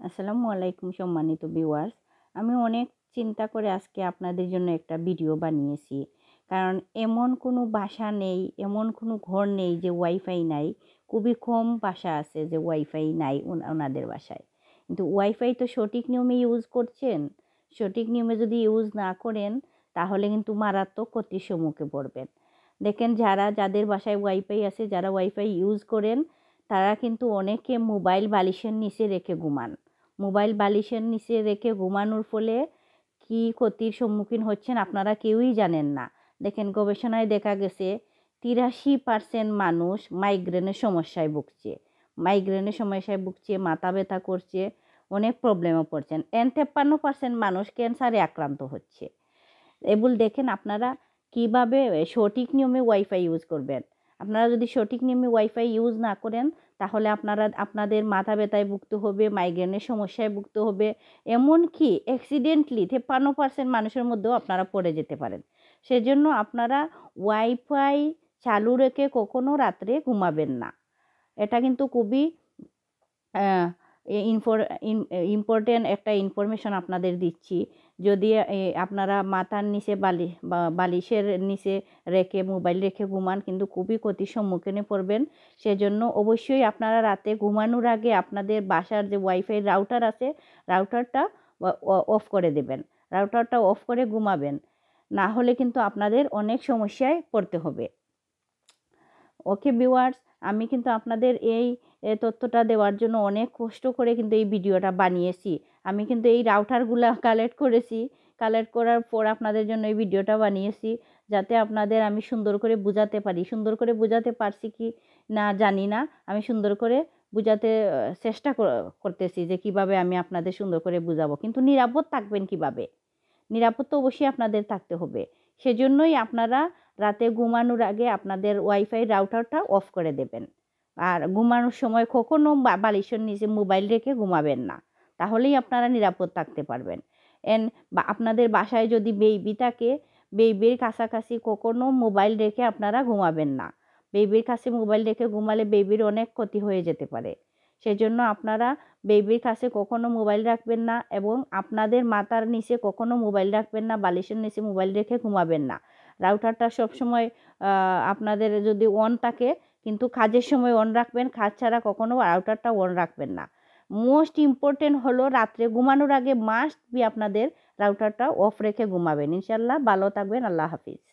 আসসালামু আলাইকুম সম্মানিত ভিউয়ার্স। আমি অনেক চিন্তা করে আজকে আপনাদের জন্য একটা ভিডিও বানিয়েছি। কারণ এমন কোনো বাসা নেই, এমন কোনো ঘর নেই যে ওয়াইফাই নাই। খুবই কম বাসা আছে যে ওয়াইফাই নাই ওনাদের বাসায়। কিন্তু ওয়াইফাই তো সঠিক নিয়মে ইউজ করছেন। সঠিক নিয়মে যদি ইউজ না করেন তাহলে কিন্তু মারাত্মক ক্ষতির সম্মুখে পড়বেন। দেখেন যাদের বাসায় ওয়াইফাই আছে, যারা ওয়াইফাই ইউজ করেন তারা কিন্তু অনেকে মোবাইল বালিশের নিচে রেখে ঘুমান। মোবাইল বালিশের নিচে রেখে ঘুমানোর ফলে কী ক্ষতির সম্মুখীন হচ্ছেন আপনারা কেউই জানেন না। দেখেন গবেষণায় দেখা গেছে 83% মানুষ মাইগ্রেনের সমস্যায় ভুগছে। মাথা ব্যথা করছে, অনেক প্রবলেমে পড়ছেন। 53% মানুষ ক্যান্সারে আক্রান্ত হচ্ছে। এগুলো দেখেন আপনারা কিভাবে সঠিক নিয়মে ওয়াইফাই ইউজ করবেন। আপনারা যদি সঠিক নিয়মে ওয়াইফাই ইউজ না করেন তাহলে আপনাদের মাথা ব্যথায় ভুগতে হবে, মাইগ্রেনের সমস্যায় ভুগতে হবে, এমনকি অ্যাক্সিডেন্টলি 53% মানুষের মধ্যেও আপনারা পড়ে যেতে পারেন। সেজন্য আপনারা ওয়াইফাই চালু রেখে কখনো রাত্রে ঘুমাবেন না। এটা কিন্তু খুবই ইম্পর্টেন্ট একটা ইনফরমেশন আপনাদের দিচ্ছি। যদি আপনারা মাথার নিচে বালিশের নিচে রেখে মোবাইল রেখে ঘুমান কিন্তু খুবই ক্ষতির সম্মুখীনে পড়বেন। সেজন্য অবশ্যই আপনারা রাতে ঘুমানোর আগে আপনাদের বাসার যে ওয়াইফাই রাউটার আছে, রাউটারটা অফ করে দেবেন। রাউটারটা অফ করে ঘুমাবেন, না হলে কিন্তু আপনাদের অনেক সমস্যায় পড়তে হবে। ওকে ভিউয়ার্স, আমি কিন্তু আপনাদের এই তথ্যটা দেওয়ার জন্য অনেক কষ্ট করে কিন্তু এই ভিডিওটা বানিয়েছি। আমি কিন্তু এই রাউটারগুলো কালেক্ট করেছি। কালেক্ট করার পর আপনাদের জন্য এই ভিডিওটা বানিয়েছি, যাতে আপনাদের আমি সুন্দর করে বোঝাতে পারি। সুন্দর করে বোঝাতে পারছি কি না জানি না। আমি সুন্দর করে বোঝাতে চেষ্টা করতেছি যে কিভাবে আমি আপনাদের সুন্দর করে বোঝাবো। কিন্তু নিরাপদ থাকবেন কিভাবে? নিরাপদ তো অবশ্যই আপনাদের থাকতে হবে। সেজন্যই আপনারা রাতে ঘুমানোর আগে আপনাদের ওয়াইফাই রাউটারটা অফ করে দেবেন। আর ঘুমানোর সময় কখনো বালিশের নিচে মোবাইল রেখে ঘুমাবেন না। তাহলেই আপনারা নিরাপদ থাকতে পারবেন। বা আপনাদের বাসায় যদি বেবি থাকে, বেবির কাছাকাছি কখনো মোবাইল রেখে আপনারা ঘুমাবেন না। বেবির কাছে মোবাইল রেখে ঘুমালে বেবির অনেক ক্ষতি হয়ে যেতে পারে। সেজন্য আপনারা বেবির কাছে কখনো মোবাইল রাখবেন না এবং আপনাদের মাথার নিচে কখনো মোবাইল রাখবেন না, বালিশের নিচে মোবাইল রেখে ঘুমাবেন না। রাউটারটা সবসময় আপনাদের যদি অন থাকে, কিন্তু কাজের সময় অন রাখবেন, কাজ ছাড়া কখনো রাউটারটা অন রাখবেন না। মোস্ট ইম্পর্টেন্ট হলো রাত্রে ঘুমানোর আগে মাস্ট বি আপনাদের রাউটারটা অফ রেখে ঘুমাবেন। ইনশাল্লাহ ভালো থাকবেন। আল্লাহ হাফিজ।